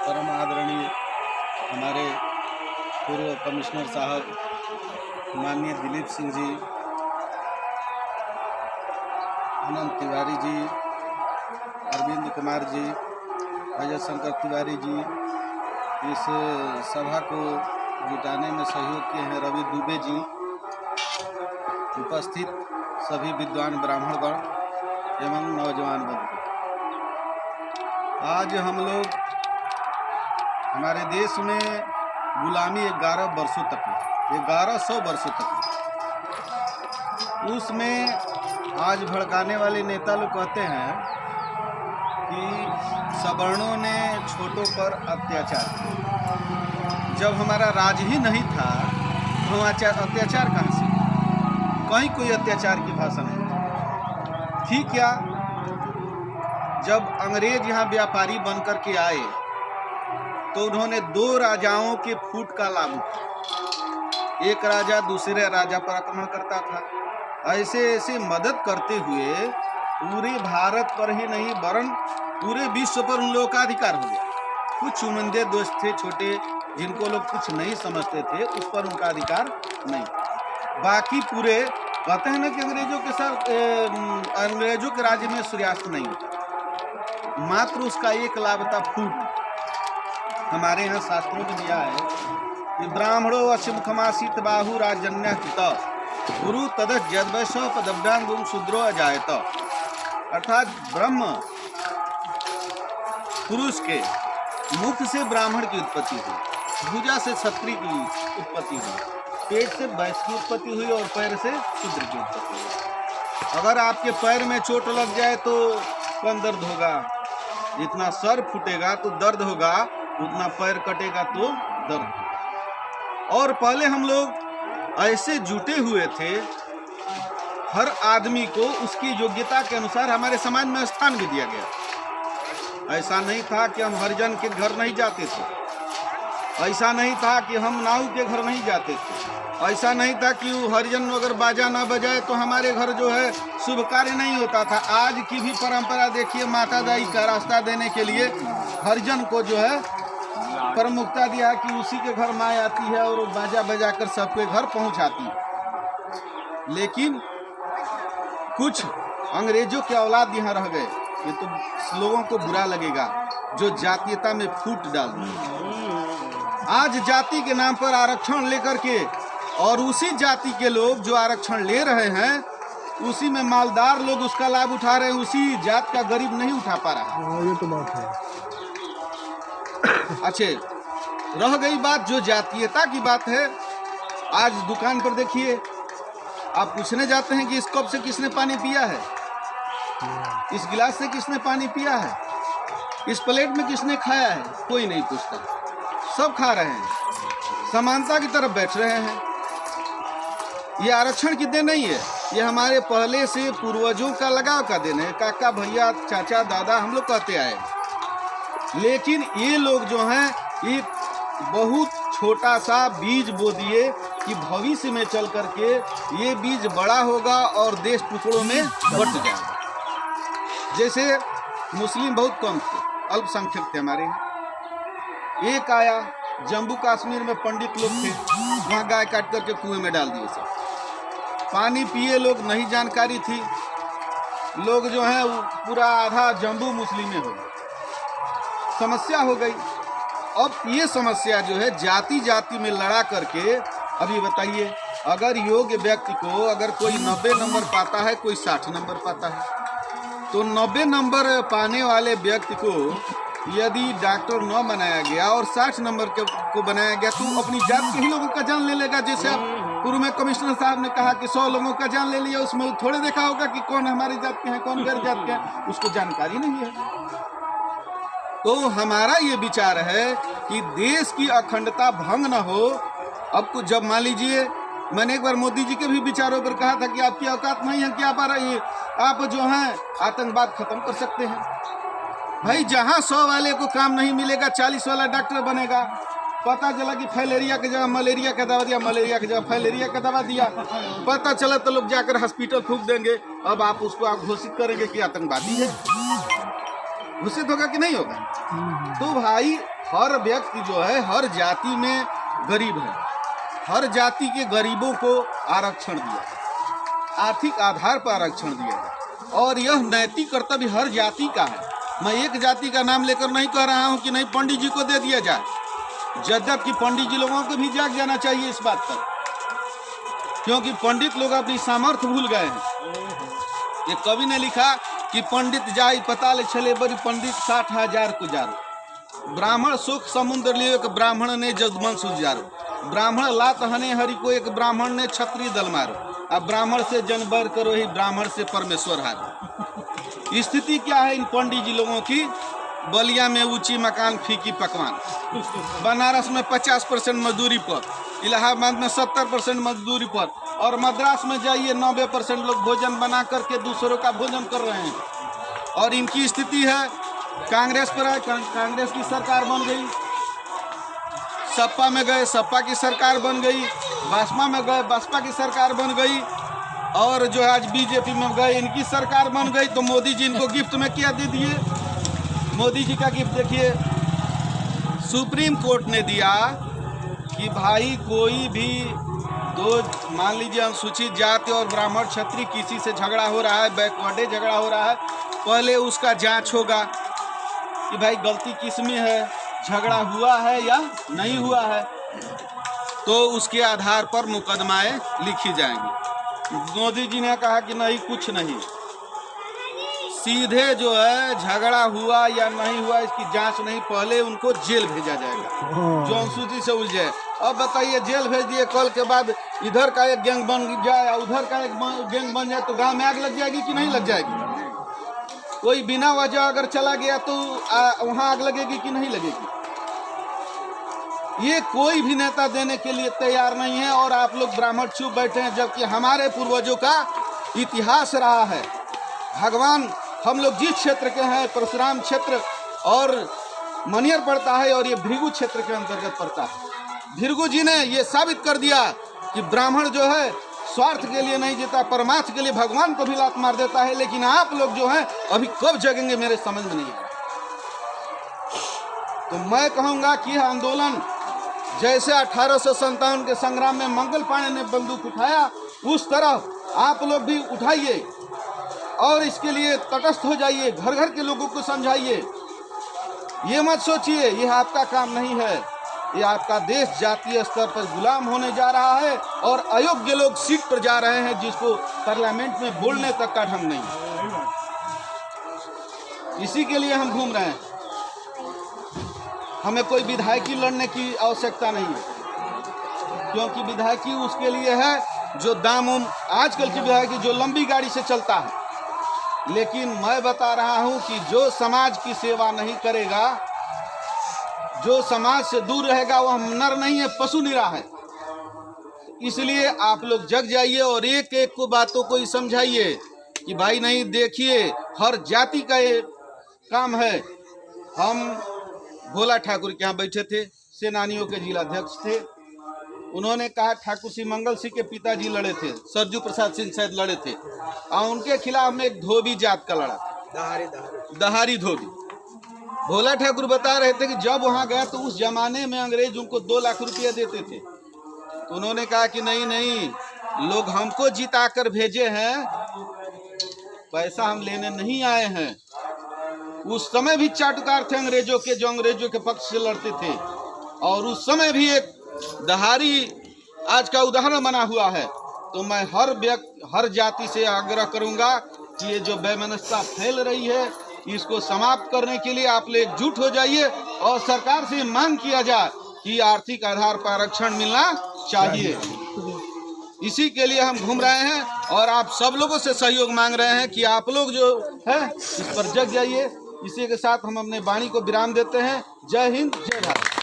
परम आदरणीय हमारे पूर्व कमिश्नर साहब माननीय दिलीप सिंह जी, अनंत तिवारी जी, अरविंद कुमार जी, अजय शंकर तिवारी जी, इस सभा को जुटाने में सहयोग किए हैं रवि दुबे जी, उपस्थित सभी विद्वान ब्राह्मणगण एवं नौजवान वर्ग। आज हम लोग हमारे देश में गुलामी 11 वर्षों तक है, 1100 वर्षों तक है। उसमें आज भड़काने वाले नेता लोग कहते हैं कि सवर्णों ने छोटों पर अत्याचार किया। जब हमारा राज ही नहीं था तो अत्याचार कहाँ से? कहीं कोई अत्याचार की भाषा नहीं थी क्या? जब अंग्रेज यहाँ व्यापारी बनकर के आए तो उन्होंने 2 राजाओं के फूट का लाभ उठाया। एक राजा दूसरे राजा पर आक्रमण करता था। ऐसे ऐसे मदद करते हुए पूरे भारत पर ही नहीं वरन पूरे विश्व पर उन लोगों का अधिकार हो गया। कुछ चुनिंदे दोस्त थे छोटे, जिनको लोग कुछ नहीं समझते थे, उस पर उनका अधिकार नहीं। बाकी पूरे कहते हैं ना कि अंग्रेजों के साथ अंग्रेजों के राज्य में सूर्यास्त नहीं होता। मात्र उसका एक लाभ था फूट। हमारे यहाँ शास्त्रों में दिया है कि ब्राह्मणो अशिमुखमासीत बाहु राजन्य गुरु तदस जद्वैश पदभ्यांगुम शूद्रो अजायत। अर्थात ब्रह्म पुरुष के मुख से ब्राह्मण की उत्पत्ति हुई, भुजा से क्षत्रिय की उत्पत्ति हुई, पेट से वैश्य की उत्पत्ति हुई और पैर से शूद्र की उत्पत्ति हुई। अगर आपके पैर में चोट लग जाए तो कम दर्द होगा, जितना सर फूटेगा तो दर्द होगा, उतना पैर कटेगा तो दर्द। और पहले हम लोग ऐसे जुटे हुए थे, हर आदमी को उसकी योग्यता के अनुसार हमारे समाज में स्थान भी दिया गया। ऐसा नहीं था कि हम हरिजन के घर नहीं जाते थे, ऐसा नहीं था कि हम नाऊ के घर नहीं जाते थे, ऐसा नहीं था कि हरिजन अगर बाजा ना बजाए तो हमारे घर जो है शुभ कार्य नहीं होता था। आज की भी परंपरा देखिए, माता दाई का रास्ता देने के लिए हरिजन को जो है प्रमुखता दिया कि उसी के घर माँ आती है और बाजा बजा कर सबके घर पहुंचाती है। लेकिन कुछ अंग्रेजों के औलाद यहाँ रह गए। ये तो लोगों को बुरा लगेगा जो जातीयता में फूट डाल दिए। आज जाति के नाम पर आरक्षण लेकर के और उसी जाति के लोग जो आरक्षण ले रहे हैं उसी में मालदार लोग उसका लाभ उठा रहे हैं, उसी जात का गरीब नहीं उठा पा रहा। ये तो बात है। अच्छे, रह गई बात जो जातीयता की बात है। आज दुकान पर देखिए, आप पूछने जाते हैं कि इस कप से किसने पानी पिया है, इस गिलास से किसने पानी पिया है, इस प्लेट में किसने खाया है, कोई नहीं पूछता। सब खा रहे हैं, समानता की तरफ बैठ रहे हैं। ये आरक्षण की देन नहीं है, ये हमारे पहले से पूर्वजों का लगाव का देन है। काका भैया चाचा दादा हम लोग कहते आए। लेकिन ये लोग जो हैं ये बहुत छोटा सा बीज बो दिए कि भविष्य में चल करके ये बीज बड़ा होगा और देश टुकड़ों में बट जाएगा। जैसे मुस्लिम बहुत कम थे, अल्पसंख्यक थे हमारे यहाँ। एक आया जम्मू कश्मीर में, पंडित लोग थे, वहाँ गाय काट करके कुएं में डाल दिए सब। पानी पिए लोग, नहीं जानकारी थी, लोग जो हैं पूरा आधा जम्मू मुस्लिम में हो गए, समस्या हो गई। अब ये समस्या जो है जाति जाति में लड़ा करके, अभी बताइए, अगर योग्य व्यक्ति को अगर कोई 90 नंबर पाता है, कोई 60 नंबर पाता है, तो 90 नंबर पाने वाले व्यक्ति को यदि डॉक्टर न बनाया गया और 60 नंबर को बनाया गया तो अपनी जात के ही लोगों का जान ले लेगा। जैसे आप पूर्व में कमिश्नर साहब ने कहा कि 100 लोगों का जान ले लिया, उसमें थोड़े देखा होगा कि कौन हमारी जात के हैं, कौन गैर जात के हैं, उसको जानकारी नहीं है। तो हमारा ये विचार है कि देश की अखंडता भंग न हो। अब कुछ जब मान लीजिए, मैंने एक बार मोदी जी के भी विचारों पर कहा था कि आपकी औकात नहीं है कि आप जो हैं आतंकवाद खत्म कर सकते हैं। भाई, जहां 100 वाले को काम नहीं मिलेगा 40 वाला डॉक्टर बनेगा। पता चला कि फाइलेरिया की जगह मलेरिया का दवा दिया, मलेरिया की जगह फाइलेरिया का दवा दिया। पता चला तो लोग जाकर हॉस्पिटल फूंक देंगे। अब आप उसको घोषित करेंगे कि आतंकवादी है। घोषित होगा कि नहीं होगा? तो भाई हर व्यक्ति जो है हर जाति में गरीब है, हर जाति के गरीबों को आरक्षण दिया जाए, आर्थिक आधार पर आरक्षण दिया जाए, और यह नैतिक कर्तव्य हर जाति का है। मैं एक जाति का नाम लेकर नहीं कह रहा हूं कि नहीं पंडित जी को दे दिया जाए, जबकि पंडित जी लोगों को भी जाग जाना चाहिए इस बात पर, क्योंकि पंडित लोग अपनी सामर्थ्य भूल गए हैं। ये कवि ने लिखा कि पंडित जाई पताल छले बड़ी पंडित 60,000 को जारो, ब्राह्मण सुख समुद्र लियो एक ब्राह्मण ने जगमन सुजारो, ब्राह्मण लात हने हरि को एक ब्राह्मण ने छत्री दल मारो, अब ब्राह्मण से जनबर करो ही ब्राह्मण से परमेश्वर हारो। स्थिति क्या है इन पंडित जी लोगों की? बलिया में ऊंची मकान फीकी पकवान, बनारस में 50% मजदूरी पर, इलाहाबाद में 70% मजदूरी पर, और मद्रास में जाइए 90% लोग भोजन बना करके दूसरों का भोजन कर रहे हैं। और इनकी स्थिति है कांग्रेस पर है, कांग्रेस की सरकार बन गई, सपा में गए सपा की सरकार बन गई, बसपा में गए बसपा की सरकार बन गई, और जो आज बीजेपी में गए इनकी सरकार बन गई। तो मोदी जी इनको गिफ्ट में क्या दे दिए? मोदी जी का गिफ्ट देखिए, सुप्रीम कोर्ट ने दिया कि भाई कोई भी दो मान लीजिए अनुसूचित जाति और ब्राह्मण क्षत्रिय किसी से झगड़ा हो रहा है, बैकवर्डे झगड़ा हो रहा है, पहले उसका जांच होगा कि भाई गलती किस में है, झगड़ा हुआ है या नहीं हुआ है, तो उसके आधार पर मुकदमाएं लिखी जाएंगी। मोदी जी ने कहा कि नहीं, कुछ नहीं, सीधे जो है झगड़ा हुआ या नहीं हुआ इसकी जांच नहीं, पहले उनको जेल भेजा जाएगा जो अनुसूचित से उलझे। अब बताइए, जेल भेज दिए, कल के बाद इधर का एक गैंग बन जाए, उधर का एक गैंग बन जाए, तो गांव में आग लग जाएगी कि नहीं लग जाएगी? कोई बिना वजह अगर चला गया तो वहां आग लगेगी कि नहीं लगेगी? ये कोई भी नेता देने के लिए तैयार नहीं है, और आप लोग ब्राह्मण चुप बैठे हैं, जबकि हमारे पूर्वजों का इतिहास रहा है। भगवान हम लोग जिस क्षेत्र के हैं, परशुराम क्षेत्र और मनियर पड़ता है, और ये भृगु क्षेत्र के अंतर्गत पड़ता है। भृगु जी ने ये साबित कर दिया कि ब्राह्मण जो है स्वार्थ के लिए नहीं जीता, परमार्थ के लिए भगवान को भी लात मार देता है। लेकिन आप लोग जो हैं अभी कब जगेंगे मेरे समझ में नहीं आ रहा। तो मैं कहूँगा कि यह आंदोलन जैसे 1857 के संग्राम में मंगल पांडे ने बंदूक उठाया, उस तरह आप लोग भी उठाइए, और इसके लिए तटस्थ हो जाइए, घर घर के लोगों को समझाइए। ये मत सोचिए ये आपका काम नहीं है, ये आपका देश जातीय स्तर पर गुलाम होने जा रहा है, और अयोग्य लोग सीट पर जा रहे हैं जिसको पार्लियामेंट में बोलने तक का ढंग नहीं। इसी के लिए हम घूम रहे हैं। हमें कोई विधायकी लड़ने की आवश्यकता नहीं है, क्योंकि विधायकी उसके लिए है जो दाम आजकल की विधायकी जो लंबी गाड़ी से चलता है। लेकिन मैं बता रहा हूं कि जो समाज की सेवा नहीं करेगा, जो समाज से दूर रहेगा, वह नर नहीं है, पशु निरा है। इसलिए आप लोग जग जाइए और एक एक को बातों को ही समझाइए कि भाई नहीं, देखिए हर जाति का ये काम है। हम भोला ठाकुर के यहाँ बैठे थे, सेनानियों के जिलाध्यक्ष थे, उन्होंने कहा ठाकुर सिंह मंगल सिंह के पिताजी लड़े थे, सरजू प्रसाद सिंह शायद लड़े थे, और उनके खिलाफ में एक धोबी जात का लड़ा, दहारी धोबी। भोला ठाकुर बता रहे थे कि जब वहां गया तो उस जमाने में अंग्रेज उनको 2 लाख रुपया देते थे। तो उन्होंने कहा कि नहीं नहीं, लोग हमको जिता कर भेजे हैं, पैसा हम लेने नहीं आए हैं। उस समय भी चाटुकार थे अंग्रेजों के, जो अंग्रेजों के पक्ष से लड़ते थे, और उस समय भी एक दहारी आज का उदाहरण बना हुआ है। तो मैं हर जाति से आग्रह करूंगा कि ये जो वैमनस्यता फैल रही है, इसको समाप्त करने के लिए आप लोग एकजुट हो जाइए, और सरकार से मांग किया जाए कि आर्थिक आधार पर आरक्षण मिलना चाहिए। इसी के लिए हम घूम रहे हैं, और आप सब लोगों से सहयोग मांग रहे हैं कि आप लोग जो है इस पर जग जाइए। इसी के साथ हम अपने वाणी को विराम देते हैं। जय हिंद, जय भारत।